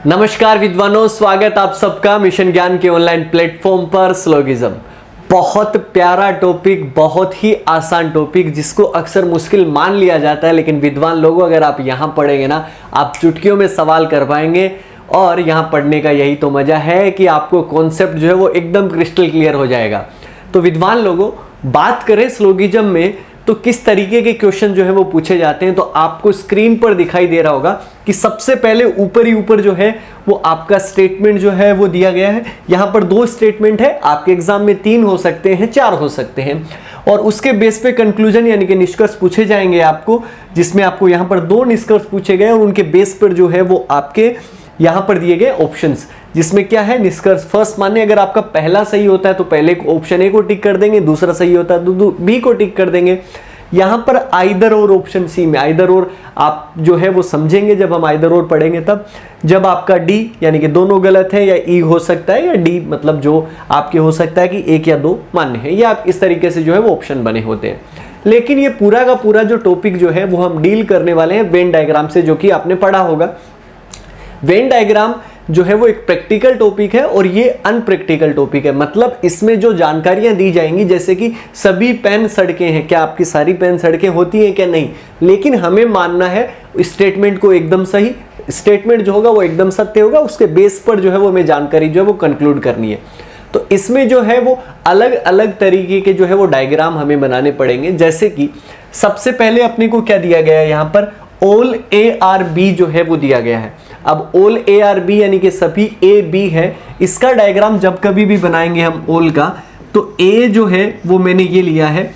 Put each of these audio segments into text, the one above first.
नमस्कार विद्वानों, स्वागत आप सबका मिशन ज्ञान के ऑनलाइन प्लेटफॉर्म पर। स्लोगिज्म बहुत प्यारा टॉपिक, बहुत ही आसान टॉपिक जिसको अक्सर मुश्किल मान लिया जाता है, लेकिन विद्वान लोगों अगर आप यहाँ पढ़ेंगे ना, आप चुटकियों में सवाल कर पाएंगे। और यहाँ पढ़ने का यही तो मजा है कि आपको कॉन्सेप्ट जो है वो एकदम क्रिस्टल क्लियर हो जाएगा। तो विद्वान लोगों, बात करें स्लोगिज्म में तो किस तरीके के क्वेश्चन जो है वो पूछे जाते हैं, तो आपको स्क्रीन पर दिखाई दे रहा होगा कि सबसे पहले ऊपर ही ऊपर जो है वो आपका स्टेटमेंट जो है वो दिया गया है। यहाँ पर 2 स्टेटमेंट है, आपके एग्जाम में 3 हो सकते हैं, 4 हो सकते हैं, और उसके बेस पे कंक्लूजन यानी कि निष्कर्ष पूछे जाएंगे आपको, जिसमें आपको यहाँ पर 2 निष्कर्ष पूछे गए और उनके बेस पर जो है वो आपके यहाँ पर दिए गए ऑप्शंस, जिसमें क्या है निष्कर्ष। फर्स्ट माने अगर आपका पहला सही होता है तो पहले ऑप्शन ए को टिक कर देंगे, दूसरा सही होता है तो बी को टिक कर देंगे। यहाँ पर आइदर और ऑप्शन सी में आइदर और आप जो है वो समझेंगे जब हम आइदर और पढ़ेंगे तब। जब आपका डी यानी कि दोनों गलत है, या ई हो सकता है, या डी मतलब जो आपके हो सकता है कि 1 या 2 मान्य है, या आप इस तरीके से जो है वो ऑप्शन बने होते हैं। लेकिन ये पूरा का पूरा जो टॉपिक जो है वो हम डील करने वाले हैं वेन डायग्राम से, जो कि आपने पढ़ा होगा। वेन डायग्राम जो है वो एक प्रैक्टिकल टॉपिक है और ये अनप्रैक्टिकल टॉपिक है। मतलब इसमें जो जानकारियां दी जाएंगी, जैसे कि सभी पेन सड़कें हैं, क्या आपकी सारी पेन सड़कें होती हैं क्या, नहीं, लेकिन हमें मानना है स्टेटमेंट को एकदम सही, स्टेटमेंट जो होगा वो एकदम सत्य होगा, उसके बेस पर जो है वो हमें जानकारी जो है वो कंक्लूड करनी है। तो इसमें जो है वो अलग अलग तरीके के जो है वो डायग्राम हमें बनाने पड़ेंगे। जैसे कि सबसे पहले अपने को क्या दिया गया है, यहाँ पर ऑल ए आर बी जो है वो दिया गया है। अब ऑल ए आर बी यानी कि सभी ए बी है, इसका डायग्राम जब कभी भी बनाएंगे हम ऑल का, तो ए जो है वो मैंने ये लिया है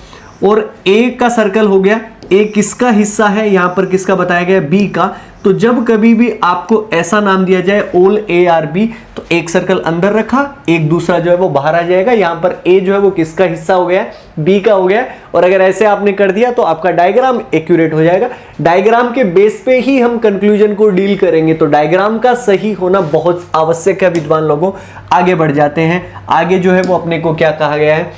और ए का सर्कल हो गया। ए किसका हिस्सा है, यहाँ पर किसका बताया गया, बी का। तो जब कभी भी आपको ऐसा नाम दिया जाए ऑल ए आर बी, तो एक सर्कल अंदर रखा, एक दूसरा जो है वो बाहर आ जाएगा। यहाँ पर ए जो है वो किसका हिस्सा हो गया, बी का हो गया। और अगर ऐसे आपने कर दिया तो आपका डायग्राम एक्यूरेट हो जाएगा। डायग्राम के बेस पे ही हम कंक्लूजन को डील करेंगे, तो डायग्राम का सही होना बहुत आवश्यक है विद्वान लोगों। आगे बढ़ जाते हैं। आगे जो है वो अपने को क्या कहा गया है,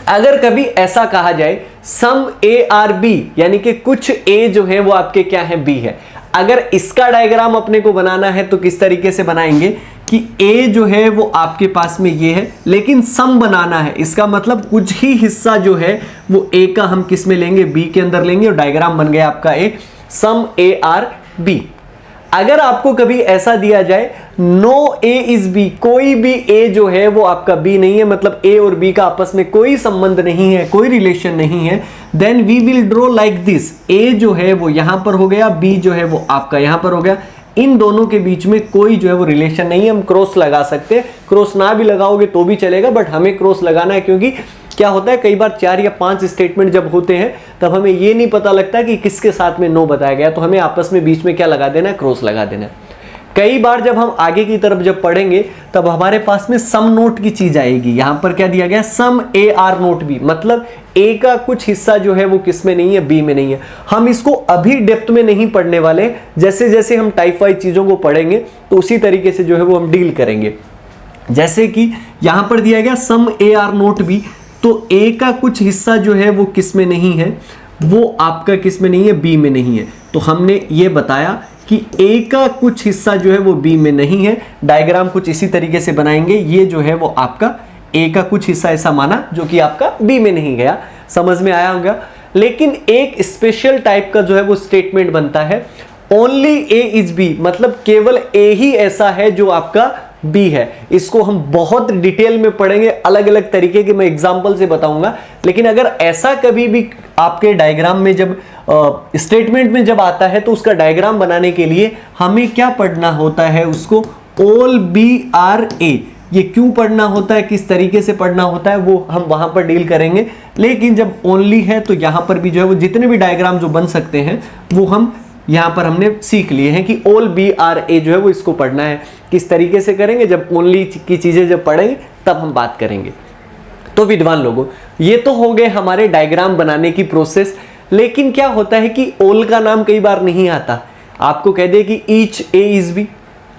अगर कभी ऐसा कहा जाए सम ए आर बी यानी कि कुछ ए जो है वो आपके क्या है, बी है। अगर इसका डायग्राम अपने को बनाना है तो किस तरीके से बनाएंगे कि ए जो है वो आपके पास में ये है, लेकिन सम बनाना है, इसका मतलब कुछ ही हिस्सा जो है वो ए का हम किस में लेंगे, बी के अंदर लेंगे, और डायग्राम बन गया आपका ए सम ए आर बी। अगर आपको कभी ऐसा दिया जाए नो ए इज बी, कोई भी ए जो है वो आपका बी नहीं है, मतलब ए और बी का आपस में कोई संबंध नहीं है, कोई रिलेशन नहीं है, then we will draw like this. A जो है वो यहां पर हो गया, बी जो है वो आपका यहां पर हो गया। इन दोनों के बीच में कोई जो है वो रिलेशन नहीं है। हम क्रॉस लगा सकते हैं, क्रॉस ना भी लगाओगे तो भी चलेगा, बट हमें क्रॉस लगाना है, क्योंकि क्या होता है कई बार 4 या 5 स्टेटमेंट जब होते हैं तब हमें ये नहीं पता लगता कि किसके साथ में नो बताया गया, तो हमें आपस में बीच में क्या लगा देना है, क्रॉस लगा देना है। कई बार जब हम आगे की तरफ जब पढ़ेंगे तब हमारे पास में सम नोट की चीज आएगी। यहां पर क्या दिया गया, सम ए आर नोट बी, मतलब ए का कुछ हिस्सा जो है वो किस में नहीं है, बी में नहीं है। हम इसको अभी डेप्थ में नहीं पढ़ने वाले, जैसे जैसे हम टाइप वाइज चीजों को पढ़ेंगे तो उसी तरीके से जो है वो हम डील करेंगे। जैसे कि यहां पर दिया गया सम ए आर नोट बी, तो ए का कुछ हिस्सा जो है वो किस में नहीं है, वो आपका किस में नहीं है, बी में नहीं है। तो हमने ये बताया कि ए का कुछ हिस्सा जो है वो बी में नहीं है। डायग्राम कुछ इसी तरीके से बनाएंगे। ये जो है वो आपका ए का कुछ हिस्सा ऐसा माना जो कि आपका बी में नहीं गया। समझ में आया होगा। लेकिन एक स्पेशल टाइप का जो है वो स्टेटमेंट बनता है, ओनली ए इज बी, मतलब केवल ए ही ऐसा है जो आपका बी है। इसको हम बहुत डिटेल में पढ़ेंगे, अलग अलग तरीके के मैं एग्जांपल से बताऊंगा। लेकिन अगर ऐसा कभी भी आपके डायग्राम में जब स्टेटमेंट में जब आता है तो उसका डायग्राम बनाने के लिए हमें क्या पढ़ना होता है, उसको ऑल बी आर ए। ये क्यों पढ़ना होता है, किस तरीके से पढ़ना होता है, वो हम वहां पर डील करेंगे। लेकिन जब ओनली है तो यहां पर भी जो है वो जितने भी डायग्राम जो बन सकते हैं वो हम यहां पर हमने सीख लिए हैं कि ऑल बी आर ए जो है वो इसको पढ़ना है। किस तरीके से करेंगे, जब ओनली की चीजें जब पढ़ेंगे तब हम बात करेंगे। तो विद्वान लोगों, ये तो हो गए हमारे डायग्राम बनाने की प्रोसेस। लेकिन क्या होता है कि ऑल का नाम कई बार नहीं आता। आपको कह दे कि ईच ए इज बी,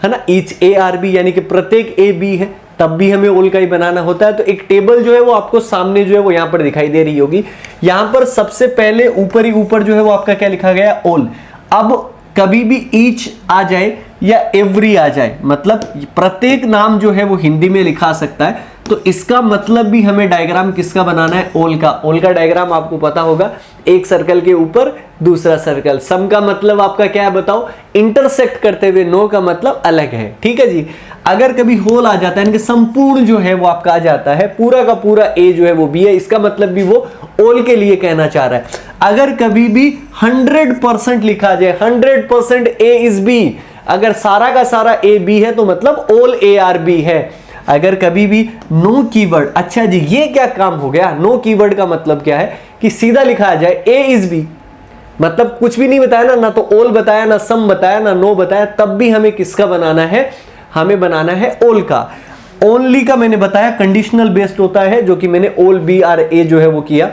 है ना, ईच ए आर बी यानी कि प्रत्येक ए बी है, तब भी हमें ऑल का ही बनाना होता है। तो एक टेबल जो है वो आपको सामने जो है वो यहाँ पर दिखाई दे रही होगी। यहाँ पर सबसे पहले ऊपर ही ऊपर जो है वो आपका क्या लिखा गया, ऑल। अब कभी भी ईच आ जाए या एवरी आ जाए, मतलब प्रत्येक नाम जो है वो हिंदी में लिखा सकता है, तो इसका मतलब भी हमें डायग्राम किसका बनाना है, ओल का। ओल का डायग्राम आपको पता होगा, एक सर्कल के ऊपर दूसरा सर्कल। सम का मतलब आपका क्या है बताओ, इंटरसेक्ट करते हुए। नो का मतलब अलग है, ठीक है जी। अगर कभी होल आ जाता है, यानी कि संपूर्ण जो है वो आपका आ जाता है, पूरा का पूरा ए जो है वो बी है, इसका मतलब भी वो ओल के लिए कहना चाह रहा है। अगर कभी भी 100% लिखा जाए, 100% ए इज बी, अगर सारा का सारा ए बी है तो मतलब ओल ए आर बी है। अगर कभी भी नो कीवर्ड, अच्छा जी ये क्या काम हो गया, नो कीवर्ड का मतलब क्या है कि सीधा लिखा जाए ए इज बी, मतलब कुछ भी नहीं बताया ना तो ओल बताया, ना सम बताया, ना नो बताया, तब भी हमें किसका बनाना है, हमें बनाना है ओल का। ओनली का मैंने बताया कंडीशनल बेस्ड होता है, जो कि मैंने ओल बी आर ए जो है वो किया।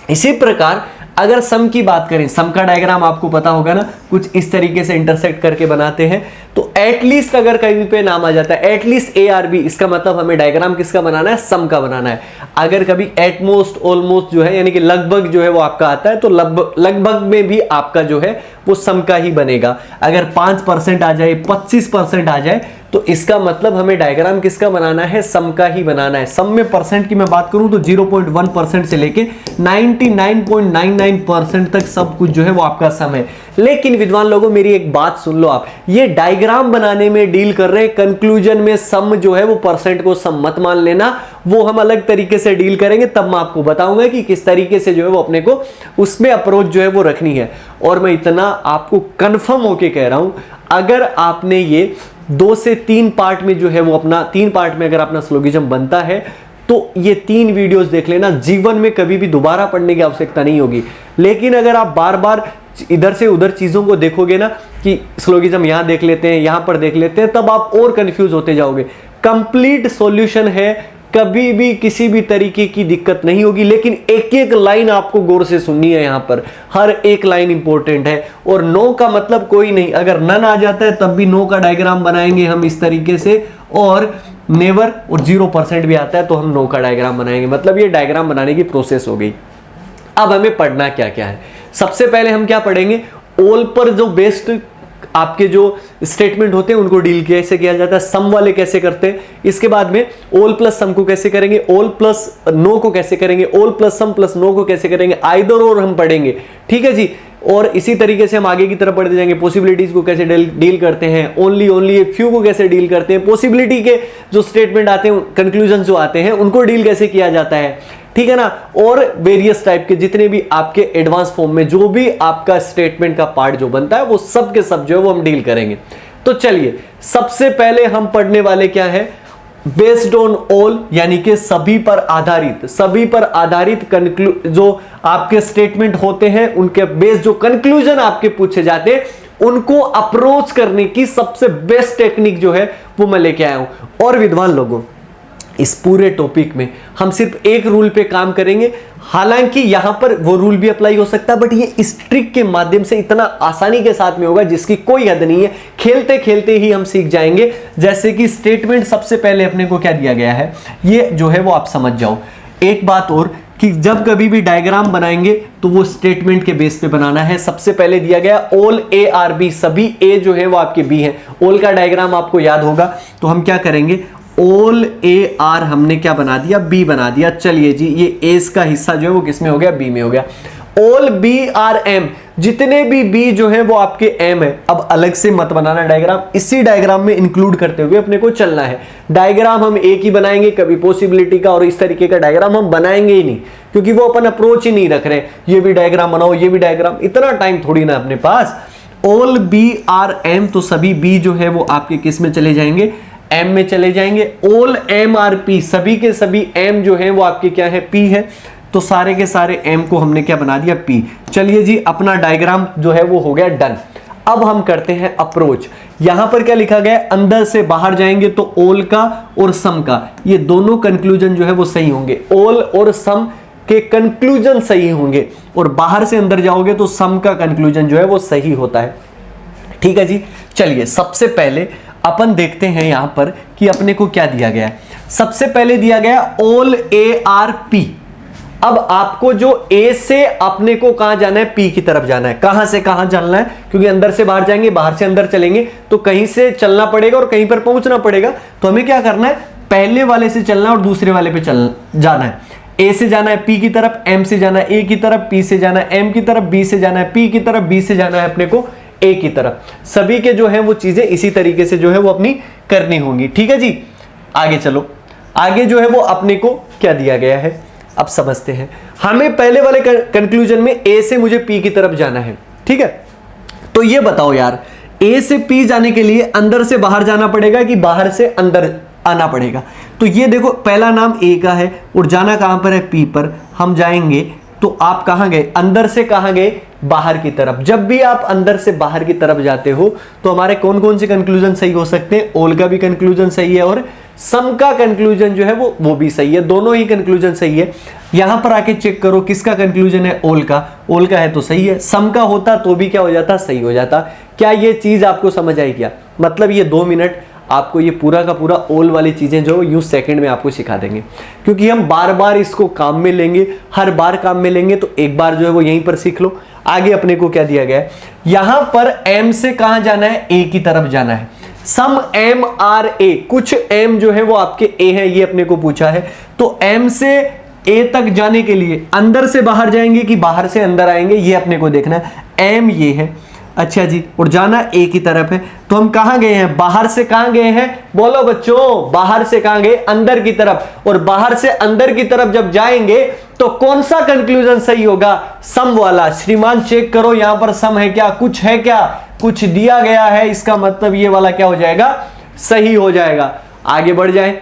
इसी प्रकार अगर सम की बात करें, सम का डायग्राम आपको पता होगा ना, कुछ इस तरीके से इंटरसेक्ट करके बनाते हैं। तो एटलीस्ट अगर कहीं पे नाम आ जाता है, एटलीस्ट ए आर बी, इसका मतलब हमें डायग्राम किसका बनाना है, सम का बनाना है। अगर कभी एटमोस्ट, ऑलमोस्ट जो है यानी कि लगभग जो है वो आपका आता है, तो लगभग में भी आपका जो है वो सम का ही बनेगा। अगर 5% आ जाए, 25% आ जाए, तो इसका मतलब हमें डायग्राम किसका बनाना है, सम का ही बनाना है। सम में परसेंट की मैं बात करूं तो 0.1% से लेके 99.99% तक सब कुछ जो है वो आपका सम है। लेकिन विद्वान लोगों मेरी एक बात सुन लो आप, ये डायग्राम बनाने में डील कर रहे हैं, कंक्लूजन में सम जो है वो परसेंट को सम मत मान लेना, वो हम अलग तरीके से डील करेंगे, तब मैं आपको बताऊंगा कि किस तरीके से जो है वो अपने को उसमें अप्रोच जो है वो रखनी है। और मैं इतना आपको कंफर्म होके कह रहा हूं, अगर आपने ये 2 से 3 पार्ट में जो है वो अपना 3 पार्ट में अगर अपना स्लोगिज्म बनता है, तो ये 3 वीडियोस देख लेना, जीवन में कभी भी दोबारा पढ़ने की आवश्यकता नहीं होगी। लेकिन अगर आप बार बार इधर से उधर चीजों को देखोगे ना, कि स्लोगिज्म यहां देख लेते हैं, यहां पर देख लेते हैं, तब आप और कंफ्यूज होते जाओगे। कंप्लीट सॉल्यूशन है, कभी भी किसी भी तरीके की दिक्कत नहीं होगी। लेकिन एक एक लाइन आपको गौर से सुननी है, यहां पर हर एक लाइन इंपॉर्टेंट है। और नो का मतलब कोई नहीं, अगर नन आ जाता है तब भी नो का डायग्राम बनाएंगे हम इस तरीके से, और नेवर और 0% भी आता है तो हम नो का डायग्राम बनाएंगे। मतलब ये डायग्राम बनाने की प्रोसेस हो गई। अब हमें पढ़ना क्या क्या है, सबसे पहले हम क्या पढ़ेंगे, ओल पर जो बेस्ड आपके जो स्टेटमेंट होते हैं उनको डील कैसे किया जाता है, सम वाले कैसे करते हैं, इसके बाद में ओल प्लस सम को कैसे करेंगे, ओल प्लस नो को कैसे करेंगे, ओल प्लस सम प्लस नो को कैसे करेंगे, आइदर और हम पढ़ेंगे, ठीक है जी। और इसी तरीके से हम आगे की तरफ बढ़ते जाएंगे, पॉसिबिलिटीज को कैसे डील करते हैं, ओनली फ्यू को कैसे डील करते हैं, पॉसिबिलिटी के जो स्टेटमेंट आते हैं, कंक्लूजन जो आते हैं उनको डील कैसे किया जाता है, ठीक है ना। और वेरियस टाइप के जितने भी आपके एडवांस फॉर्म में जो भी आपका स्टेटमेंट का पार्ट जो बनता है, वो सब के सब जो है वो हम डील करेंगे। तो चलिए सबसे पहले हम पढ़ने वाले क्या है, बेस्ड ऑन ऑल, यानी कि सभी पर आधारित, सभी पर आधारित जो आपके स्टेटमेंट होते हैं उनके बेस्ड जो कंक्लूजन आपके पूछे जाते हैं, उनको अप्रोच करने की सबसे बेस्ट टेक्निक जो है वो मैं लेके आया हूं। और विद्वान लोगों, इस पूरे टॉपिक में हम सिर्फ एक रूल पे काम करेंगे। हालांकि यहां पर वो रूल भी अप्लाई हो सकता है, बट ये इस ट्रिक के माध्यम से इतना आसानी के साथ में होगा जिसकी कोई हद नहीं है, खेलते खेलते ही हम सीख जाएंगे। जैसे कि स्टेटमेंट सबसे पहले अपने को क्या दिया गया है, ये जो है वो आप समझ जाओ। एक बात और कि जब कभी भी डायग्राम बनाएंगे तो वो स्टेटमेंट के बेस पे बनाना है। सबसे पहले दिया गया ओल ए आर बी, सभी ए जो है वो आपके बी है। ओल का डायग्राम आपको याद होगा, तो हम क्या करेंगे, ओल ए आर हमने क्या बना दिया, बी बना दिया। चलिए जी, ये एस का हिस्सा जो है वो किस में हो गया, बी में हो गया। ओल बी आर एम, जितने भी बी जो है वो आपके एम है। अब अलग से मत बनाना डायग्राम, इसी डायग्राम में इंक्लूड करते हुए अपने को चलना है। डायग्राम हम एक ही बनाएंगे, कभी पॉसिबिलिटी का और इस तरीके का डायग्राम हम बनाएंगे ही नहीं, क्योंकि वो अपन अप्रोच ही नहीं रख रहे। ये भी डायग्राम बनाओ, ये भी डायग्राम, इतना टाइम थोड़ी ना अपने पास। ओल बी आर एम, तो सभी बी जो है वो आपके किस में चले जाएंगे, एम में चले जाएंगे। ओल एम आर पी, सभी के सभी एम जो है वो आपके क्या है, पी है। तो सारे के सारे एम को हमने क्या बना दिया, पी। चलिए जी, अपना डायग्राम जो है वो हो गया डन। अब हम करते हैं अप्रोच। यहां पर क्या लिखा गया, अंदर से बाहर जाएंगे तो ओल का और सम का, ये दोनों कंक्लूजन जो है वो सही होंगे। ओल और सम के कंक्लूजन सही होंगे, और बाहर से अंदर जाओगे तो सम का कंक्लूजन जो है वो सही होता है। ठीक है जी। चलिए सबसे पहले अपन देखते हैं यहां पर कि अपने को क्या दिया गया है। सबसे पहले दिया गया ओल ए आर पी। अब आपको जो ए से अपने को कहां जाना है, पी की तरफ जाना है। कहां से कहां चलना है, क्योंकि अंदर से बाहर जाएंगे, बाहर से अंदर चलेंगे, तो कहीं से चलना पड़ेगा और कहीं पर पहुंचना पड़ेगा। तो हमें क्या करना है, पहले वाले से चलना और दूसरे वाले पे जाना है। ए से जाना है पी की तरफ, एम से जाना है ए की तरफ, पी से जाना है एम की तरफ, बी से जाना है पी की तरफ, बी से जाना है अपने को ए की तरफ। सभी के जो है वो चीजें इसी तरीके से जो है वो अपनी करनी होंगी। ठीक है जी, आगे चलो। आगे जो है वो अपने को क्या दिया गया है, अब समझते हैं। हमें पहले वाले कंक्लूजन में ए से मुझे पी की तरफ जाना है। ठीक है, तो ये बताओ यार, ए से पी जाने के लिए अंदर से बाहर जाना पड़ेगा कि बाहर से अंदर आना पड़ेगा? तो ये देखो, पहला नाम ए का है और जाना कहां पर है, पी पर। हम जाएंगे तो आप कहां गए, अंदर से कहां गए, बाहर की तरफ। जब भी आप अंदर से बाहर की तरफ जाते हो तो हमारे कौन कौन से कंक्लूजन सही हो सकते हैं? ओल का भी कंक्लूजन सही है और सम का कंक्लूजन जो है वो भी सही है। दोनों ही कंक्लूजन सही है। यहां पर आके चेक करो किसका कंक्लूजन है, ओल का। ओल का है तो सही है, सम का होता तो भी क्या हो जाता, सही हो जाता। क्या ये चीज आपको समझ आई क्या? मतलब ये 2 मिनट आपको ये पूरा का पूरा ओल वाली चीजें जो यूं सेकंड में आपको सिखा देंगे, क्योंकि हम बार बार इसको काम में लेंगे, हर बार काम में लेंगे, तो एक बार जो है वो यहीं पर सीख लो। आगे अपने को क्या दिया गया है, यहां पर एम से कहां जाना है, ए की तरफ जाना है। सम एम आर ए, कुछ एम जो है वो आपके ए है, ये अपने को पूछा है। तो एम से ए तक जाने के लिए अंदर से बाहर जाएंगे कि बाहर से अंदर आएंगे, ये अपने को देखना है। एम ये है, अच्छा जी, और जाना ए की तरफ है। तो हम कहां गए हैं, बाहर से कहां गए हैं, बोलो बच्चों, बाहर से कहां गए, अंदर की तरफ। और बाहर से अंदर की तरफ जब जाएंगे तो कौन सा कंक्लूजन सही होगा, सम वाला। श्रीमान चेक करो यहां पर सम है क्या, कुछ है क्या, कुछ दिया गया है, इसका मतलब ये वाला क्या हो जाएगा, सही हो जाएगा। आगे बढ़ जाए।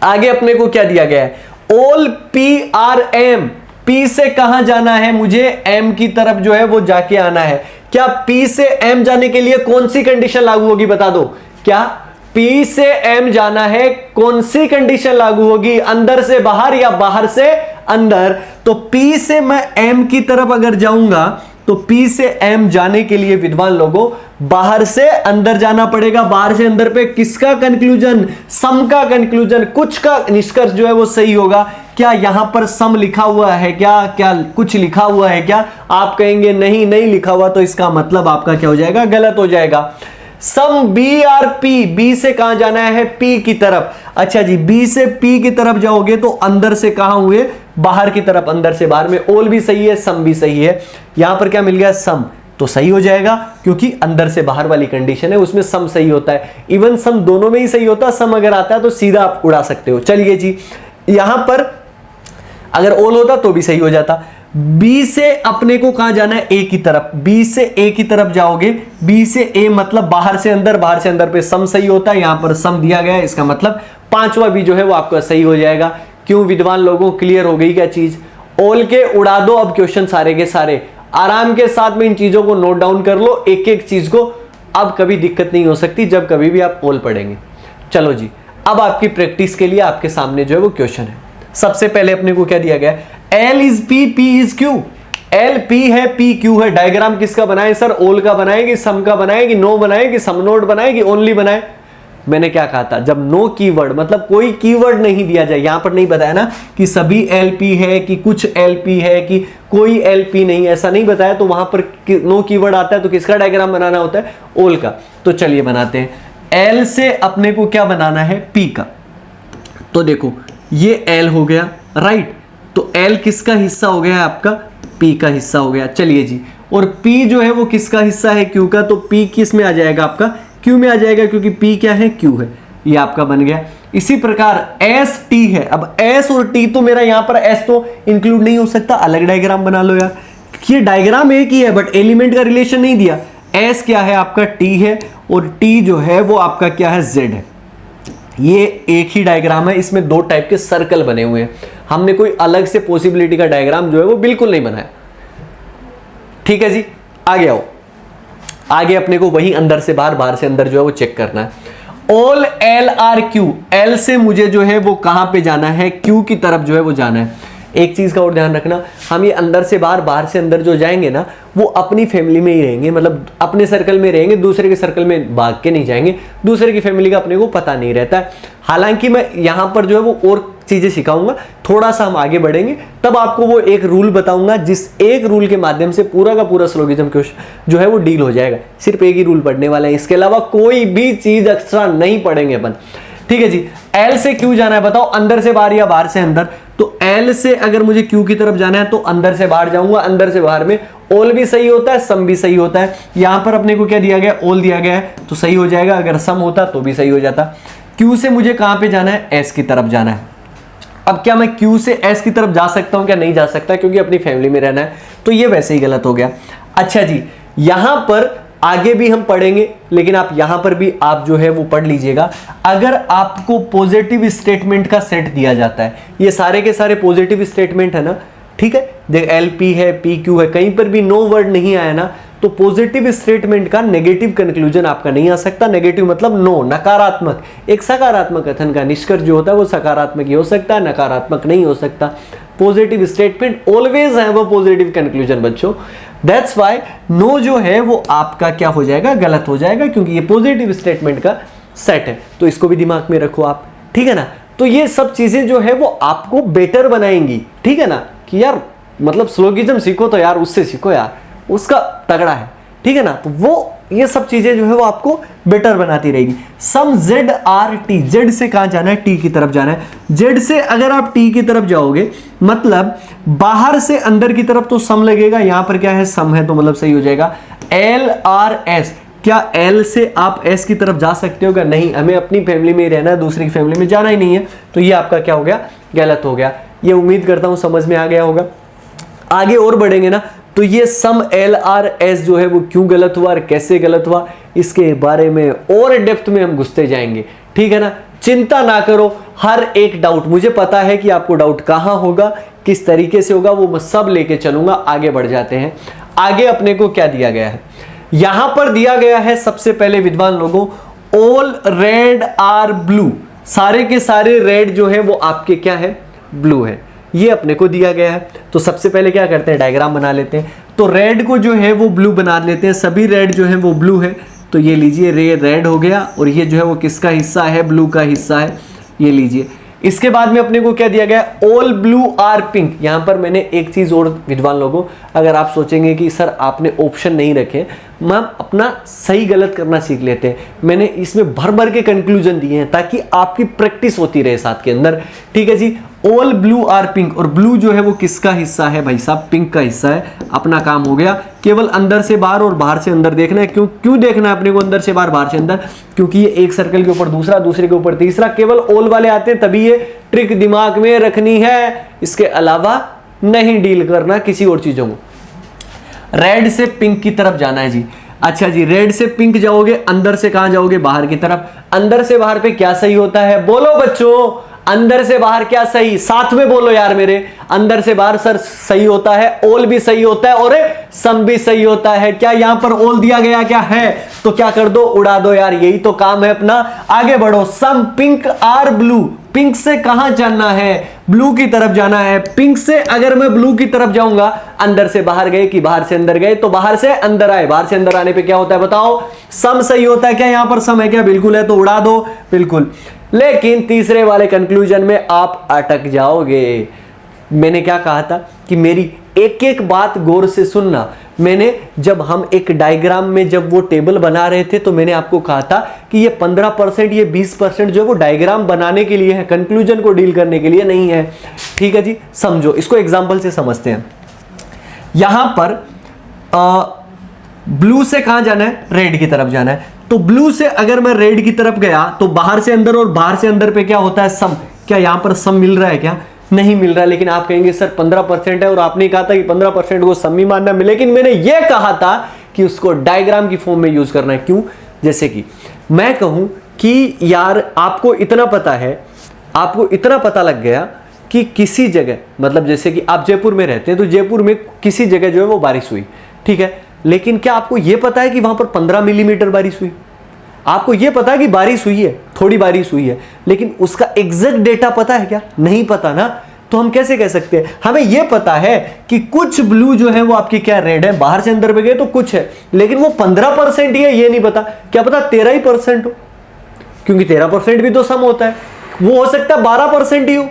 आगे अपने को क्या दिया गया है, ओल पी आर एम। पी से कहां जाना है, मुझे एम की तरफ जो है वो जाके आना है। क्या पी से एम जाने के लिए कौन सी कंडीशन लागू होगी, बता दो। क्या पी से एम जाना है, कौन सी कंडीशन लागू होगी, अंदर से बाहर या बाहर से अंदर? तो पी से मैं एम की तरफ अगर जाऊंगा तो पी से एम जाने के लिए विद्वान लोगों बाहर से अंदर जाना पड़ेगा। बाहर से अंदर पे किसका कंक्लूजन, सम का कंक्लूजन, कुछ का निष्कर्ष जो है वो सही होगा। क्या यहां पर सम लिखा हुआ है क्या, क्या कुछ लिखा हुआ है क्या? आप कहेंगे नहीं, नहीं लिखा हुआ, तो इसका मतलब आपका क्या हो जाएगा, गलत हो जाएगा। Some B are P, B से कहां जाना है, पी की तरफ। अच्छा जी, बी से पी की तरफ जाओगे तो अंदर से कहां हुए, बाहर की तरफ, अंदर से बाहर में। ओल भी सही है, सम भी सही है। यहां पर क्या मिल गया, सम, तो सही हो जाएगा, क्योंकि अंदर से बाहर वाली कंडीशन है, उसमें सम सही होता है। इवन सम दोनों में ही सही होता है, सम अगर आता है तो सीधा आप उड़ा सकते हो। चलिए जी, यहां पर अगर ओल होता तो भी सही हो जाता। बी से अपने को कहां जाना है, ए की तरफ। बी से ए की तरफ जाओगे, बी से ए मतलब बाहर से अंदर, बाहर से अंदर पे सम सही होता है। यहां पर सम दिया गया है, इसका मतलब पांचवा भी जो है वो आपका सही हो जाएगा। क्यों विद्वान लोगों, क्लियर हो गई क्या चीज? ओल के उड़ा दो अब क्वेश्चन सारे के सारे, आराम के साथ में इन चीजों को नोट डाउन कर लो, एक एक चीज को। अब कभी दिक्कत नहीं हो सकती जब कभी भी आप ओल पढ़ेंगे। चलो जी, अब आपकी प्रैक्टिस के लिए आपके सामने जो है वो क्वेश्चन है। सबसे पहले अपने को क्या दिया गया है, L is P, P is Q। L P है, P Q है। डायग्राम किसका बनाए सर, ओल का बनाए कि सम का बनाए कि नो बनाए कि सम नोट बनाए कि ओनली बनाए? मैंने क्या कहा था, जब नो कीवर्ड मतलब कोई कीवर्ड नहीं दिया जाए, यहां पर नहीं बताया ना कि सभी LP है कि कुछ LP है कि कोई LP नहीं, ऐसा नहीं बताया, तो वहां पर नो कीवर्ड आता है तो किसका डायग्राम बनाना होता है, ओल का। तो चलिए बनाते हैं। L से अपने को क्या बनाना है, P का। तो देखो ये L हो गया, राइट। तो L किसका हिस्सा हो गया है, आपका P का हिस्सा हो गया। चलिए जी, और P जो है वो किसका हिस्सा है, Q का। तो P किस में आ जाएगा, आपका Q में आ जाएगा, क्योंकि P क्या है, Q है। ये आपका बन गया। इसी प्रकार S T है। अब S और T, तो मेरा यहां पर S तो इंक्लूड नहीं हो सकता, अलग डायग्राम बना लो यार। ये डायग्राम एक ही है बट एलिमेंट का रिलेशन नहीं दिया। S क्या है आपका, T है, और T जो है वो आपका क्या है, Z है। ये एक ही डायग्राम है, इसमें 2 टाइप के सर्कल बने हुए हैं। हमने कोई अलग से पॉसिबिलिटी का डायग्राम जो है वो बिल्कुल नहीं बनाया। ठीक है जी, आगे आओ। आगे अपने को वही अंदर से बाहर, बाहर से अंदर जो है वो चेक करना है। All L R Q, L से मुझे जो है वो कहां पे जाना है, Q की तरफ जो है वो जाना है। एक चीज का और ध्यान रखना, हम ये अंदर से बाहर, बाहर से अंदर जो जाएंगे ना, वो अपनी फैमिली में ही रहेंगे, मतलब अपने सर्कल में रहेंगे, दूसरे के सर्कल में भाग के नहीं जाएंगे। दूसरे की फैमिली का अपने को पता नहीं रहता है। हालांकि मैं यहां पर जो है वो और चीजें सिखाऊंगा, थोड़ा सा हम आगे बढ़ेंगे, तब आपको वो एक रूल बताऊंगा, जिस एक रूल के माध्यम से पूरा का पूरा स्लोगिज्म जो है वो डील हो जाएगा। सिर्फ एक ही रूल पढ़ने वाला है, इसके अलावा कोई भी चीज एक्स्ट्रा नहीं पढ़ेंगे अपन। ठीक है जी। एल से क्यू जाना है, बताओ अंदर से बाहर या बाहर से अंदर? तो एल से अगर मुझे क्यू की तरफ जाना है तो अंदर से बाहर जाऊंगा। अंदर से बाहर में ऑल भी सही होता है, सम भी सही होता है। यहां पर अपने को क्या दिया गया, ऑल दिया गया है तो सही हो जाएगा, अगर सम होता तो भी सही हो जाता। क्यू से मुझे कहां पे जाना है, एस की तरफ जाना है। अब क्या मैं क्यू से एस की तरफ जा सकता हूं, क्या नहीं जा सकता, क्योंकि अपनी फैमिली में रहना है, तो ये वैसे ही गलत हो गया। अच्छा जी, यहां पर आगे भी हम पढ़ेंगे, लेकिन आप यहां पर भी आप जो है वो पढ़ लीजिएगा। अगर आपको पॉजिटिव स्टेटमेंट का सेट दिया जाता है, ये सारे के सारे पॉजिटिव स्टेटमेंट है ना, ठीक है, देख एल पी है, पी क्यू है, कहीं पर भी नो वर्ड नहीं आया ना, तो पॉजिटिव स्टेटमेंट का नेगेटिव कंक्लूजन आपका नहीं आ सकता। नेगेटिव मतलब नो, नकारात्मक। एक सकारात्मक कथन का निष्कर्ष जो होता है वो सकारात्मक ही हो सकता है, नकारात्मक नहीं हो सकता। पॉजिटिव स्टेटमेंट ऑलवेज है वो पॉजिटिव कंक्लूजन बच्चों। दैट्स व्हाई नो जो है वो आपका क्या हो जाएगा, गलत हो जाएगा, क्योंकि ये पॉजिटिव स्टेटमेंट का सेट है। तो इसको भी दिमाग में रखो आप, ठीक है ना। तो ये सब चीजें जो है वो आपको बेटर बनाएंगी, ठीक है ना, कि यार मतलब स्लोगिज्म सीखो तो यार उससे सीखो यार, उसका तगड़ा है, ठीक है ना। तो वो ये सब चीजें जो है वो आपको बेटर बनाती रहेगी। सम जेड आर टी, जेड से कहां जाना है, टी की तरफ जाना है। जेड से अगर आप टी की तरफ जाओगे मतलब बाहर से अंदर की तरफ तो सम लगेगा, यहां पर क्या है, सम है, तो मतलब सही हो जाएगा। एल आर एस, क्या एल से आप एस की तरफ जा सकते हो क्या? नहीं, हमें अपनी फैमिली में ही रहना है, दूसरी की फैमिली में जाना ही नहीं है, तो ये आपका क्या हो गया, गलत हो गया। ये उम्मीद करता हूं समझ में आ गया होगा। आगे और बढ़ेंगे ना, तो ये सम एल आर एस जो है वो क्यों गलत हुआ और कैसे गलत हुआ, इसके बारे में और डेप्थ में हम घुसते जाएंगे, ठीक है ना। चिंता ना करो, हर एक डाउट, मुझे पता है कि आपको डाउट कहां होगा, किस तरीके से होगा, वो मैं सब लेके चलूंगा। आगे बढ़ जाते हैं। आगे अपने को क्या दिया गया है, यहां पर दिया गया है सबसे पहले विद्वान लोगों, ऑल रेड आर ब्लू, सारे के सारे रेड जो है वो आपके क्या है, ब्लू है, ये अपने को दिया गया है। तो सबसे पहले क्या करते हैं, डायग्राम बना लेते हैं। तो रेड को जो है वो ब्लू बना लेते हैं, सभी रेड जो है वो ब्लू है, तो ये लीजिए रेड हो गया, और ये जो है वो किसका हिस्सा है, ब्लू का हिस्सा है, ये लीजिए। इसके बाद में अपने को क्या दिया गया, ऑल ब्लू आर पिंक। यहां पर मैंने एक चीज और विद्वान लोगों, अगर आप सोचेंगे कि सर आपने ऑप्शन नहीं रखे, मैम अपना सही गलत करना सीख लेते हैं, मैंने इसमें भर भर के कंक्लूजन दिए हैं ताकि आपकी प्रैक्टिस होती रहे साथ के अंदर, ठीक है जी। ऑल ब्लू आर पिंक, और ब्लू जो है वो किसका हिस्सा है भाई साहब, पिंक का हिस्सा है। अपना काम हो गया, केवल अंदर से बाहर और बाहर से अंदर देखना है। क्यों देखना है अपने को अंदर से बाहर से अंदर, क्योंकि ये एक सर्कल के ऊपर दूसरा, दूसरे के ऊपर तीसरा, केवल ऑल वाले आते हैं तभी ये ट्रिक दिमाग में रखनी है, इसके अलावा नहीं डील करना किसी और चीजों को। रेड से पिंक की तरफ जाना है जी। अच्छा जी, रेड से पिंक जाओगे, अंदर से कहां जाओगे, बाहर की तरफ। अंदर से बाहर पे क्या सही होता है, बोलो बच्चों, अंदर से बाहर क्या सही, साथ में बोलो यार मेरे। अंदर से बाहर सर सही होता है, ऑल भी सही होता है और सम भी सही होता है। क्या यहां पर ऑल दिया गया क्या है, तो क्या कर दो, उड़ा दो यार, यही तो काम है अपना। आगे बढ़ो, सम पिंक आर ब्लू, पिंक से कहां जाना है, ब्लू की तरफ जाना है। पिंक से अगर मैं ब्लू की तरफ जाऊंगा, अंदर से बाहर गए कि बाहर से अंदर गए, तो बाहर से अंदर आए, बाहर से अंदर आने पे क्या होता है बताओ, सम सही होता है। क्या यहां पर सम है क्या, बिल्कुल है, तो उड़ा दो, बिल्कुल। लेकिन तीसरे वाले कंक्लूजन में आप अटक जाओगे। मैंने क्या कहा था कि मेरी एक एक बात गौर से सुनना। मैंने जब हम एक डायग्राम में जब वो टेबल बना रहे थे, तो मैंने आपको कहा था कि ये 15%, ये 20% जो है वो डायग्राम बनाने के लिए है, कंक्लूजन को डील करने के लिए नहीं है, ठीक है जी। समझो, इसको एग्जांपल से समझते हैं। यहां पर ब्लू से कहां जाना है, रेड की तरफ जाना है। तो ब्लू से अगर मैं रेड की तरफ गया, तो बाहर से अंदर और बाहर से अंदर पे क्या होता है, सम। क्या यहां पर सम मिल रहा है क्या, नहीं मिल रहा है। लेकिन आप कहेंगे सर 15% है, और आपने कहा था कि 15% को सम ही मानना है, लेकिन मैंने यह कहा था कि उसको डायग्राम की फॉर्म में यूज करना है। क्यों, जैसे कि मैं कहूं कि यार आपको इतना पता है, आपको इतना पता लग गया कि किसी जगह, मतलब जैसे कि आप जयपुर में रहते हैं, तो जयपुर में किसी जगह जो है वो बारिश हुई, ठीक है। लेकिन क्या आपको यह पता है कि वहां पर 15 मिलीमीटर बारिश हुई? आपको यह पता है कि बारिश हुई है, थोड़ी बारिश हुई है, लेकिन उसका एग्जैक्ट डेटा पता है क्या, नहीं पता ना। तो हम कैसे कह सकते हैं, हमें यह पता है कि कुछ ब्लू जो है वो आपकी क्या रेड है, बाहर से अंदर में गए तो कुछ है, लेकिन वो 15% ही है, ये नहीं पता। क्या पता 13% हो, क्योंकि 13% भी तो सम होता है। वो हो सकता है 12% ही हो,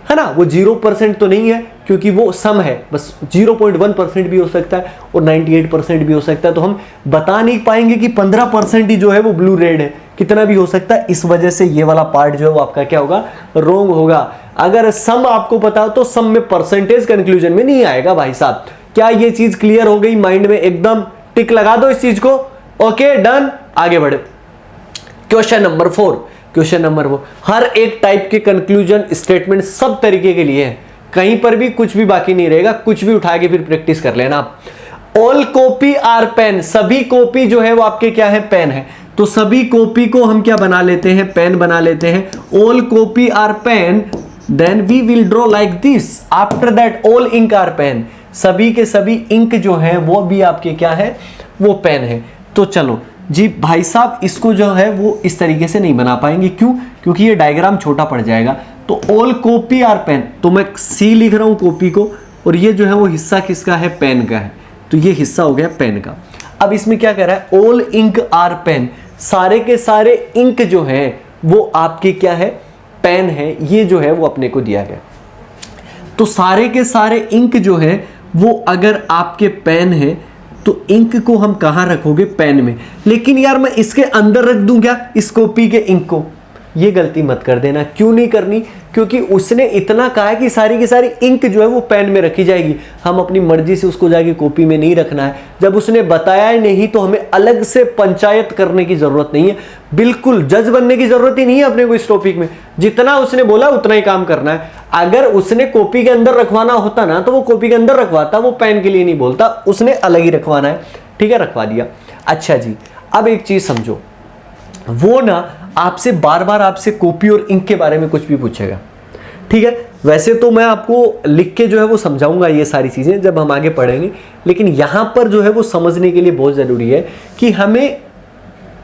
है ना, वो 0% तो नहीं है क्योंकि वो सम है, बस 0.1% भी हो सकता है और 98% भी हो सकता है। तो हम बता नहीं पाएंगे कि 15% ही जो है वो ब्लू रेड है, कितना भी हो सकता है। इस वजह से ये वाला पार्ट जो है वो आपका क्या होगा, रॉन्ग होगा। अगर सम आपको पता हो तो सम में परसेंटेज कंक्लूजन में नहीं आएगा भाई साहब। क्या ये चीज क्लियर हो गई माइंड में? एकदम टिक लगा दो इस चीज को। ओके डन, आगे बढ़े। क्वेश्चन नंबर 4, क्वेश्चन नंबर 4, हर एक टाइप के कंक्लूजन स्टेटमेंट सब तरीके के लिए है, कहीं पर भी कुछ भी बाकी नहीं रहेगा, कुछ भी उठा के फिर प्रैक्टिस कर लेना आप। ऑल कॉपी आर पेन, सभी कॉपी जो है वो आपके क्या है, पेन है। तो सभी कॉपी को हम क्या बना लेते हैं, पेन बना लेते हैं। All copy are pen, then we will draw like this. After that all ink are pen, सभी के सभी इंक जो है वो भी आपके क्या है, वो पेन है। तो चलो जी भाई साहब, इसको जो है वो इस तरीके से नहीं बना पाएंगे, क्यों? क्योंकि ये डायग्राम छोटा पड़ जाएगा। तो ऑल कॉपी आर पेन, तो मैं सी लिख रहा हूं कॉपी को, और ये जो है वो हिस्सा किसका है, पेन का है। तो ये हिस्सा हो गया पेन का। अब इसमें क्या कह रहा है, ऑल इंक आर पेन, सारे के सारे इंक जो है वो आपके क्या है, पेन है। ये जो है वो अपने को दिया गया। तो सारे के सारे इंक जो है वो अगर आपके पेन है तो इंक को हम कहां रखोगे, पेन में। लेकिन यार मैं इसके अंदर रख दूं क्या, इस कॉपी के इंक को? ये गलती मत कर देना। क्यों नहीं करनी? क्योंकि उसने इतना कहा है कि सारी की सारी इंक जो है वो पेन में रखी जाएगी। हम अपनी मर्जी से उसको जाके कॉपी में नहीं रखना है। जब उसने बताया ही नहीं तो हमें अलग से पंचायत करने की जरूरत नहीं है, बिल्कुल जज बनने की जरूरत ही नहीं है अपने को इस टॉपिक में। जितना उसने बोला उतना ही काम करना है। अगर उसने कॉपी के अंदर रखवाना होता ना तो वो कॉपी के अंदर रखवाता, वो पेन के लिए नहीं बोलता, उसने अलग ही रखवाना है। ठीक है, रखवा दिया। अच्छा जी, अब एक चीज समझो, वो ना आपसे बार बार आपसे कॉपी और इंक के बारे में कुछ भी पूछेगा। ठीक है, वैसे तो मैं आपको लिख के जो है वो समझाऊंगा ये सारी चीजें जब हम आगे पढ़ेंगे, लेकिन यहां पर जो है वो समझने के लिए बहुत जरूरी है कि हमें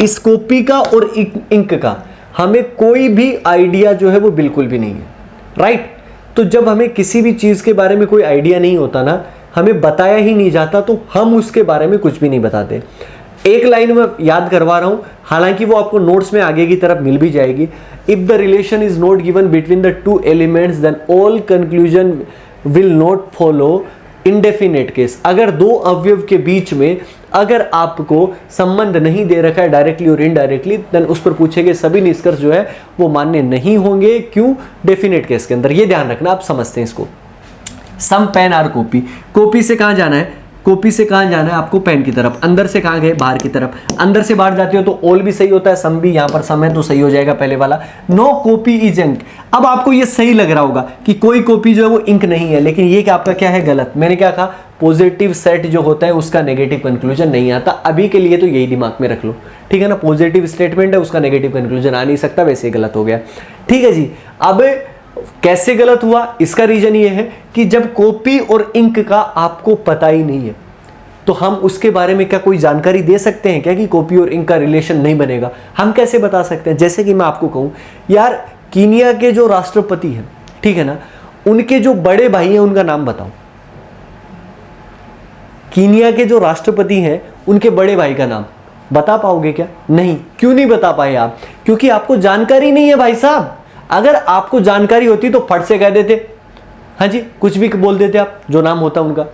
इस कॉपी का और इंक का हमें कोई भी आइडिया जो है वो बिल्कुल भी नहीं है। राइट? तो जब हमें किसी भी चीज के बारे में कोई आइडिया नहीं होता ना, हमें बताया ही नहीं जाता, तो हम उसके बारे में कुछ भी नहीं बताते। एक लाइन में याद करवा रहा हूं, हालांकि वो आपको नोट्स में आगे की तरफ मिल भी जाएगी। If the relation is not given between the two elements then all conclusion will not follow indefinite case. अगर दो अवयव के बीच में अगर आपको संबंध नहीं दे रखा है डायरेक्टली और इनडायरेक्टली, देन उस पर पूछे गए सभी निष्कर्ष जो है वो मान्य नहीं होंगे। क्यों? डेफिनेट केस के अंदर। ये ध्यान रखना, आप समझते हैं इसको। Some pen are copy, copy से कहां जाना है, कॉपी से कहां जाना है आपको, पेन की तरफ। अंदर से कहां गए, बाहर की तरफ। अंदर से बाहर जाते हो तो ऑल भी सही होता है, सम भी। यहां पर सम है तो सही हो जाएगा पहले वाला। No copy is ink. अब आपको ये सही लग रहा होगा कि कोई कॉपी जो है वो इंक नहीं है, लेकिन ये क्या आपका क्या है, गलत। मैंने क्या कहा, पॉजिटिव सेट जो होता है उसका नेगेटिव कंक्लूजन नहीं आता। अभी के लिए तो यही दिमाग में रख लो, ठीक है ना। पॉजिटिव स्टेटमेंट है, उसका नेगेटिव कंक्लूजन आ नहीं सकता, वैसे गलत हो गया। ठीक है जी। अब कैसे गलत हुआ, इसका रीजन ये है कि जब कॉपी और इंक का आपको पता ही नहीं है तो हम उसके बारे में क्या कोई जानकारी दे सकते हैं क्या कि कॉपी और इंक का रिलेशन नहीं बनेगा? हम कैसे बता सकते हैं? जैसे कि मैं आपको कहूं यार, कीनिया के जो राष्ट्रपति हैं, ठीक है ना, उनके जो बड़े भाई हैं उनका नाम बताओ। कीनिया के जो राष्ट्रपति हैं उनके बड़े भाई का नाम बता पाओगे क्या? नहीं। क्यों नहीं बता पाए आप? क्योंकि आपको जानकारी नहीं है भाई साहब। अगर आपको जानकारी होती तो फट से कह देते, हाँ जी, कुछ भी बोल देते आप जो नाम होता उनका।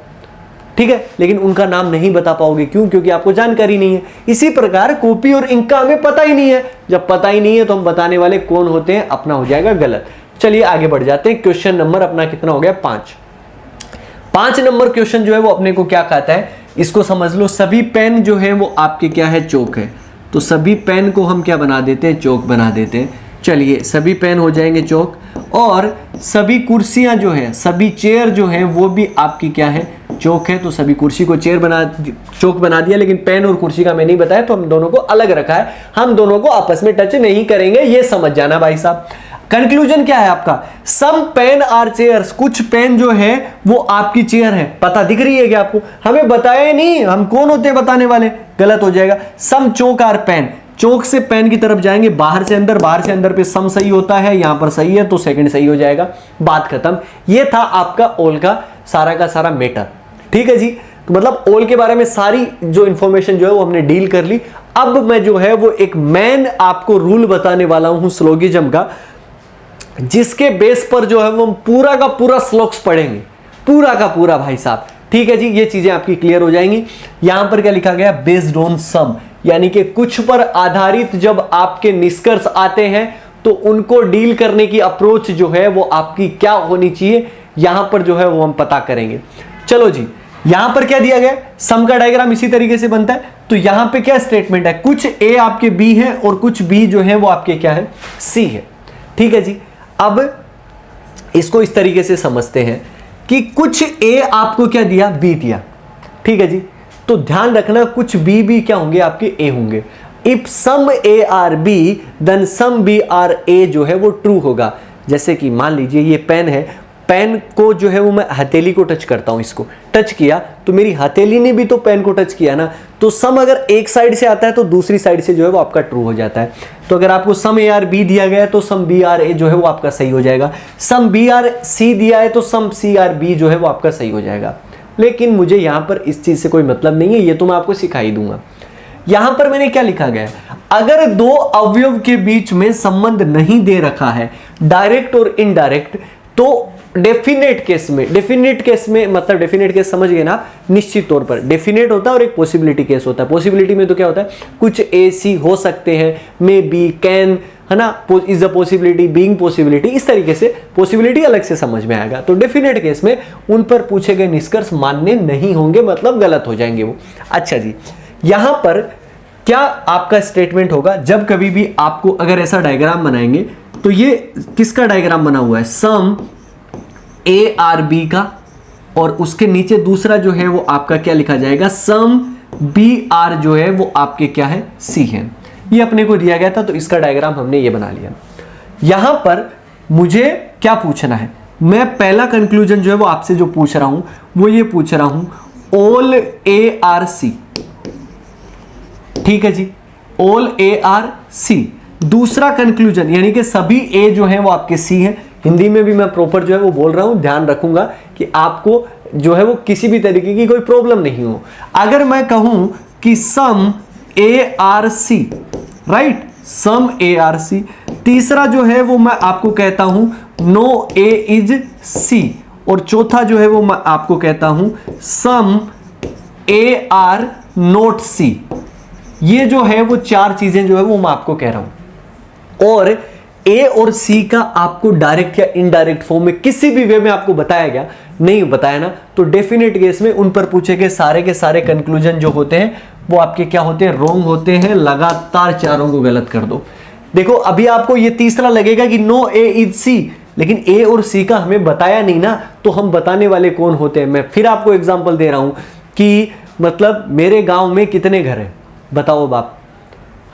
ठीक है, लेकिन उनका नाम नहीं बता पाओगे। क्यों? क्योंकि आपको जानकारी नहीं है। इसी प्रकार कॉपी और इंक का हमें पता ही नहीं है। जब पता ही नहीं है तो हम बताने वाले कौन होते हैं, अपना हो जाएगा गलत। चलिए आगे बढ़ जाते हैं। क्वेश्चन नंबर अपना कितना हो गया, 5 नंबर क्वेश्चन जो है वो अपने को क्या कहता है, इसको समझ लो। सभी पेन जो है वो आपके क्या है, चौक है। तो सभी पेन को हम क्या बना देते हैं, चौक बना देते हैं। चलिए, सभी पेन हो जाएंगे चौक, और सभी कुर्सियां जो है, सभी चेयर जो है वो भी आपकी क्या है, चौक है। तो सभी कुर्सी को चौक बना दिया, लेकिन पेन और कुर्सी का मैं नहीं बताया, तो हम दोनों को अलग रखा है। हम दोनों को आपस में टच नहीं करेंगे, ये समझ जाना भाई साहब। कंक्लूजन क्या है आपका, सम पेन आर चेयर्स। कुछ पेन जो है वो आपकी चेयर है। पता दिख रही है क्या आपको? हमें बताया नहीं, हम कौन होते हैं बताने वाले? गलत हो जाएगा। सम चौक आर पेन, चौक से पेन की तरफ जाएंगे, बाहर से अंदर, बाहर से अंदर पे सम सही होता है, यहां पर सही है तो सेकंड सही हो जाएगा, बात खत्म। ये था आपका ऑल का सारा मैटर। ठीक है जी। तो मतलब ऑल के बारे में सारी जो इंफॉर्मेशन जो है वो हमने डील कर ली। अब मैं जो है वो एक मेन आपको रूल बताने वाला हूं स्लोगिज्म का, जिसके बेस पर जो है वो हम पूरा का पूरा श्लोक्स पढ़ेंगे, पूरा का पूरा भाई साहब। ठीक है जी, ये चीजें आपकी क्लियर हो जाएंगी। यहां पर क्या लिखा गया, बेस्ड ऑन सम, यानी कि कुछ पर आधारित जब आपके निष्कर्ष आते हैं तो उनको डील करने की अप्रोच जो है वो आपकी क्या होनी चाहिए, यहां पर जो है वो हम पता करेंगे। चलो जी, यहां पर क्या दिया गया, सम का डायग्राम इसी तरीके से बनता है। तो यहां पे क्या स्टेटमेंट है, कुछ ए आपके बी है और कुछ बी जो है वो आपके क्या है, सी है। ठीक है जी, अब इसको इस तरीके से समझते हैं कि कुछ ए आपको क्या दिया, बी दिया। ठीक है जी, तो ध्यान रखना कुछ बी भी क्या होंगे, आपके ए होंगे। If some A are B then some B are A जो है वो ट्रू होगा। जैसे कि मान लीजिए ये पेन है, पेन को जो है वो मैं हथेली को टच करता हूं, इसको टच किया तो मेरी हथेली ने भी तो पेन को टच किया ना, तो सम अगर एक साइड से आता है तो दूसरी साइड से जो है वो आपका ट्रू हो जाता है। तो अगर आपको सम ए आर बी दिया गया है तो सम बी आर ए जो है वो आपका सही हो जाएगा। सम बी आर सी दिया है तो सम सी आर बी जो है वो आपका सही हो जाएगा। लेकिन मुझे यहां पर इस चीज से कोई मतलब नहीं है, ये तो मैं आपको सिखा ही दूंगा। यहां पर मैंने क्या लिखा गया है, अगर दो अवयव के बीच में संबंध नहीं दे रखा है, डायरेक्ट और इनडायरेक्ट, तो डेफिनेट केस में मतलब डेफिनेट केस समझ गए ना, निश्चित तौर पर डेफिनेट होता है और एक पॉसिबिलिटी केस होता है। पॉसिबिलिटी में तो क्या होता है, कुछ ए सी हो सकते हैं, मे बी, कैन, है ना, is a possibility, being possibility, इस तरीके से पॉसिबिलिटी अलग से समझ में आएगा। तो डेफिनेट केस में उन पर पूछे गए निष्कर्ष मान्य नहीं होंगे, मतलब गलत हो जाएंगे वो। अच्छा जी, यहां पर क्या आपका स्टेटमेंट होगा, जब कभी भी आपको अगर ऐसा डायग्राम बनाएंगे तो ये किसका डायग्राम बना हुआ है, सम ए आर बी का, और उसके नीचे दूसरा जो है वो आपका क्या लिखा जाएगा, सम बी आर जो है वो आपके क्या है, सी है। ये अपने को दिया गया था तो इसका डायग्राम हमने ये बना लिया। यहां पर मुझे क्या पूछना है, मैं पहला कंक्लूजन जो है वो आपसे जो पूछ रहा हूं वो ये पूछ रहा हूं, ऑल ए आर सी। ठीक है जी, ऑल ए आर सी। दूसरा कंक्लूजन यानी कि सभी ए जो है वो आपके सी है। हिंदी में भी मैं प्रॉपर जो है वो बोल रहा हूं, ध्यान रखूंगा कि आपको जो है वो किसी भी तरीके की कोई प्रॉब्लम नहीं हो। अगर मैं कहूं कि some A are C, right, some A are C. तीसरा जो है वो मैं आपको कहता हूं नो ए इज सी, और चौथा जो है वो मैं आपको कहता हूं सम ए आर नोट सी। ये जो है वो चार चीजें जो है वो मैं आपको कह रहा हूं, और ए और सी का आपको डायरेक्ट या इनडायरेक्ट फॉर्म में किसी भी वे में आपको बताया गया, नहीं बताया ना, तो डेफिनेट केस में उन पर पूछे गए सारे के सारे कंक्लूजन जो होते हैं वो आपके क्या होते हैं, रॉन्ग होते हैं। लगातार चारों को गलत कर दो। देखो अभी आपको ये तीसरा लगेगा कि नो ए इज सी, लेकिन ए और सी का हमें बताया नहीं ना, तो हम बताने वाले कौन होते हैं। मैं फिर आपको एग्जांपल दे रहा हूं कि मतलब मेरे गांव में कितने घर हैं, बताओ बाप।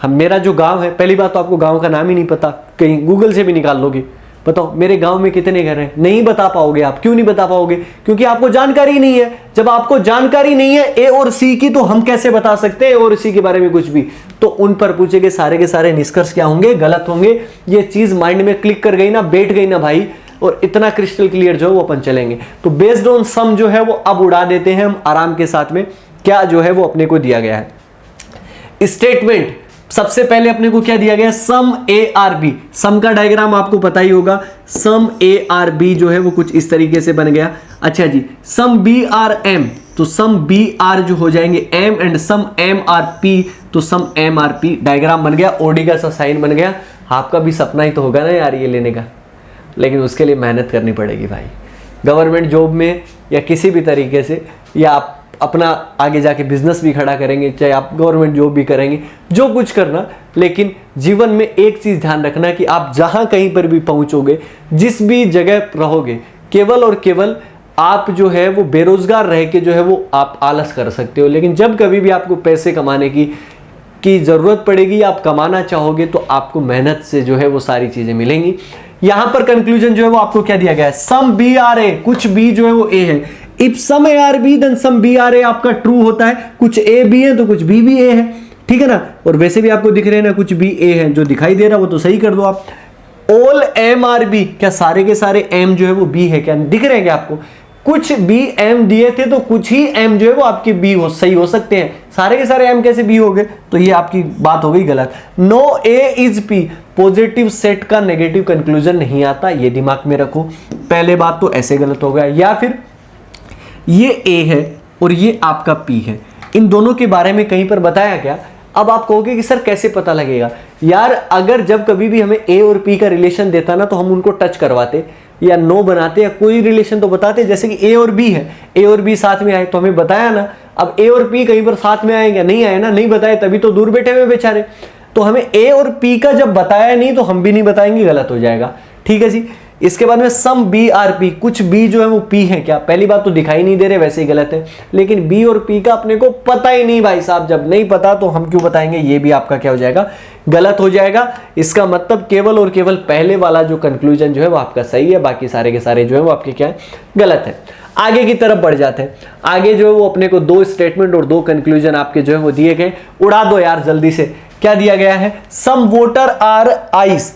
हम, मेरा जो गांव है, पहली बात तो आपको गांव का नाम ही नहीं पता, कहीं गूगल से भी निकाल लोगे, बताओ मेरे गांव में कितने घर हैं, नहीं बता पाओगे आप। क्यों नहीं बता पाओगे, क्योंकि आपको जानकारी नहीं है। जब आपको जानकारी नहीं है ए और सी की, तो हम कैसे बता सकते हैं ए और सी के बारे में कुछ भी। तो उन पर पूछे गए सारे के सारे निष्कर्ष क्या होंगे, गलत होंगे। ये चीज माइंड में क्लिक कर गई ना, बैठ गई ना भाई, और इतना क्रिस्टल क्लियर जो है वो अपन चलेंगे। तो बेस्ड ऑन सम जो है वो अब उड़ा देते हैं हम आराम के साथ में। क्या जो है वो अपने को दिया गया है स्टेटमेंट, सबसे पहले अपने को क्या दिया गया, सम ए आर बी। सम का डायग्राम आपको पता ही होगा, सम ए आर बी जो है वो कुछ इस तरीके से बन गया। अच्छा जी, सम बी आर एम, तो सम बी आर जो हो जाएंगे M, and some M are P, तो some M are P. Diagram बन गया, ओडी का सा साइन बन गया। आपका भी सपना ही तो होगा ना यार ये लेने का, लेकिन उसके लिए मेहनत करनी पड़ेगी भाई। गवर्नमेंट जॉब में या किसी भी तरीके से, या आप अपना आगे जाके बिजनेस भी खड़ा करेंगे, चाहे आप गवर्नमेंट जॉब भी करेंगे, जो कुछ करना, लेकिन जीवन में एक चीज ध्यान रखना कि आप जहां कहीं पर भी पहुंचोगे, जिस भी जगह रहोगे, केवल और केवल आप जो है वो बेरोजगार रह के जो है वो आप आलस कर सकते हो। लेकिन जब कभी भी आपको पैसे कमाने की जरूरत पड़ेगी, आप कमाना चाहोगे, तो आपको मेहनत से जो है वो सारी चीजें मिलेंगी। यहां पर कंक्लूजन जो है वो आपको क्या दिया गया है, सम बी आर ए, कुछ बी जो है वो ए है। If some A are B then some B are A आपका ट्रू होता है। कुछ ए बी है तो कुछ बी भी ए है, ठीक है ना। और वैसे भी आपको दिख रहे हैं ना, कुछ बी ए है, जो दिखाई दे रहा है वो तो सही कर दो आप। ऑल एम आर बी, क्या सारे के सारे एम जो है वो बी है, क्या दिख रहे हैं क्या आपको। कुछ बी एम दिए थे तो कुछ ही एम जो है वो आपके बी हो सही हो सकते हैं, सारे के सारे एम कैसे बी हो गए, तो ये आपकी बात हो गई गलत। No A is P, positive set का नेगेटिव कंक्लूजन नहीं आता, ये दिमाग में रखो। पहले बात तो ऐसे गलत हो गया। या फिर ये ए है और ये आपका पी है, इन दोनों के बारे में कहीं पर बताया गया। अब आप कहोगे कि सर कैसे पता लगेगा? यार अगर जब कभी भी हमें ए और पी का रिलेशन देता ना, तो हम उनको टच करवाते या नो बनाते या कोई रिलेशन तो बताते। जैसे कि ए और बी है, ए और बी साथ में आए तो हमें बताया ना। अब ए और पी कहीं पर साथ में आएंगे, नहीं आए ना, नहीं बताए तभी तो दूर बैठे हुए बेचारे। तो हमें ए और पी का जब बताया नहीं तो हम भी नहीं बताएंगे, गलत हो जाएगा। ठीक है जी। इसके बाद में सम बी आर पी, कुछ बी जो है वो पी है क्या? पहली बात तो दिखाई नहीं दे रहे, वैसे ही गलत है। लेकिन बी और पी का अपने को पता ही नहीं भाई साहब, जब नहीं पता तो हम क्यों बताएंगे? ये भी आपका क्या हो जाएगा? गलत हो जाएगा। इसका मतलब केवल और केवल पहले वाला जो कंक्लूजन जो है वो आपका सही है, बाकी सारे के सारे जो है वो आपके क्या है? गलत है। आगे की तरफ बढ़ जाते हैं। आगे जो है वो अपने को 2 स्टेटमेंट और 2 कंक्लूजन आपके जो है वो दिए गए। उड़ा दो यार जल्दी से। क्या दिया गया है? सम वोटर आर आइस,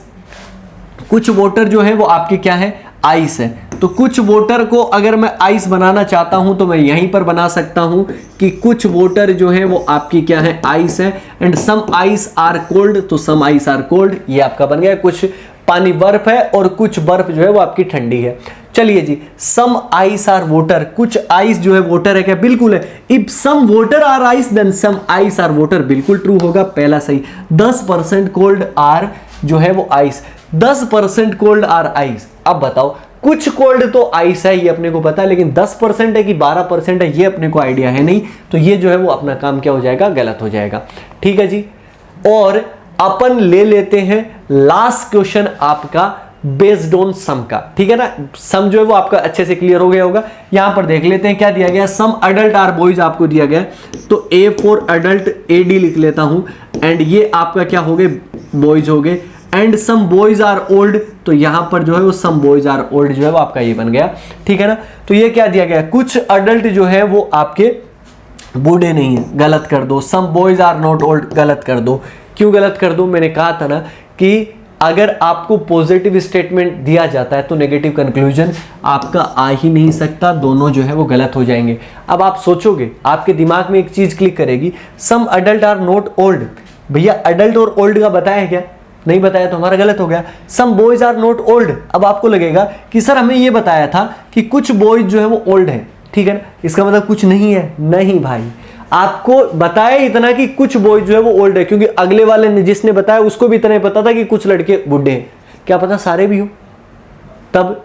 कुछ वोटर जो है वो आपके क्या है? आइस है। तो कुछ वोटर को अगर मैं आइस बनाना चाहता हूं तो मैं यहीं पर बना सकता हूं कि कुछ वोटर जो है वो आपकी क्या है? आइस है। And some ice are cold, तो सम आइस आर कोल्ड, ये आपका बन गया। कुछ पानी बर्फ है और कुछ बर्फ जो है वो आपकी ठंडी है। चलिए जी, सम आइस आर वोटर, कुछ आइस जो है वोटर है क्या? बिल्कुल है। If some water are ice then some ice are water, बिल्कुल ट्रू होगा, पहला सही। 10% कोल्ड आर जो है वो आइस, 10% कोल्ड आर आइस। अब बताओ, कुछ कोल्ड तो आइस है ये अपने को पता है, लेकिन 10% है कि 12% है ये अपने को आइडिया है नहीं। तो ये जो है वो अपना काम क्या हो जाएगा? गलत हो जाएगा। ठीक है जी। और अपन ले लेते हैं लास्ट क्वेश्चन आपका बेस्ड ऑन सम का। ठीक है ना, सम जो है वो आपका अच्छे से क्लियर हो गया होगा। यहां पर देख लेते हैं क्या दिया गया। सम अडल्ट आर बॉयज आपको दिया गया, तो A for adult A D लिख लेता हूं। एंड ये आपका क्या हो गए? बॉयज हो गए। And some boys are old, तो यहां पर जो है वो सम बॉयज आर ओल्ड जो है वो आपका ये बन गया। ठीक है ना। तो ये क्या दिया गया? कुछ अडल्ट जो है वो आपके बूढ़े नहीं है, गलत कर दो। Some boys are not old, गलत कर दो। क्यों गलत कर दो? मैंने कहा था ना कि अगर आपको पॉजिटिव स्टेटमेंट दिया जाता है तो नेगेटिव कंक्लूजन आपका आ ही नहीं सकता, दोनों जो है वो गलत हो जाएंगे। अब आप सोचोगे, आपके दिमाग में एक चीज क्लिक करेगी, सम अडल्ट आर नॉट ओल्ड। भैया अडल्ट और ओल्ड का बताया क्या? नहीं बताया, तो हमारा गलत हो गया। Some boys are not old. अब आपको लगेगा कि सर हमें ये बताया था कि कुछ बॉयज जो है वो ओल्ड है, ठीक है ना, इसका मतलब कुछ नहीं है। नहीं भाई, आपको बताया इतना कि कुछ बॉयज जो है वो ओल्ड है, क्योंकि अगले वाले ने जिसने बताया उसको भी इतना ही पता था कि कुछ लड़के बूढ़े हैं। क्या पता सारे भी हो? तब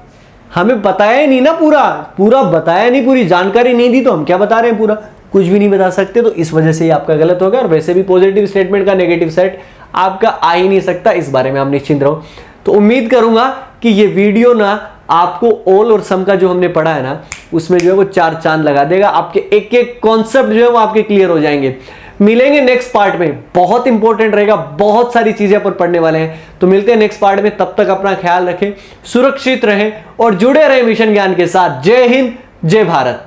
हमें बताया ही नहीं ना, पूरा बताया नहीं, पूरी जानकारी नहीं दी, तो हम क्या बता रहे हैं? पूरा कुछ भी नहीं बता सकते। तो इस वजह से आपका गलत हो गया। और वैसे भी पॉजिटिव स्टेटमेंट का नेगेटिव सेट आपका आ ही नहीं सकता, इस बारे में आप निश्चिंत रहो। तो उम्मीद करूंगा कि ये वीडियो ना आपको ऑल और सम का जो हमने पढ़ा है ना, उसमें जो है वो 4 चांद लगा देगा। आपके एक एक कॉन्सेप्ट जो है वो आपके क्लियर हो जाएंगे। मिलेंगे नेक्स्ट पार्ट में, बहुत इंपॉर्टेंट रहेगा, बहुत सारी चीजें अपन पढ़ने वाले हैं। तो मिलते हैं नेक्स्ट पार्ट में, तब तक अपना ख्याल रखें, सुरक्षित रहें और जुड़े रहें मिशन ज्ञान के साथ। जय हिंद, जय भारत।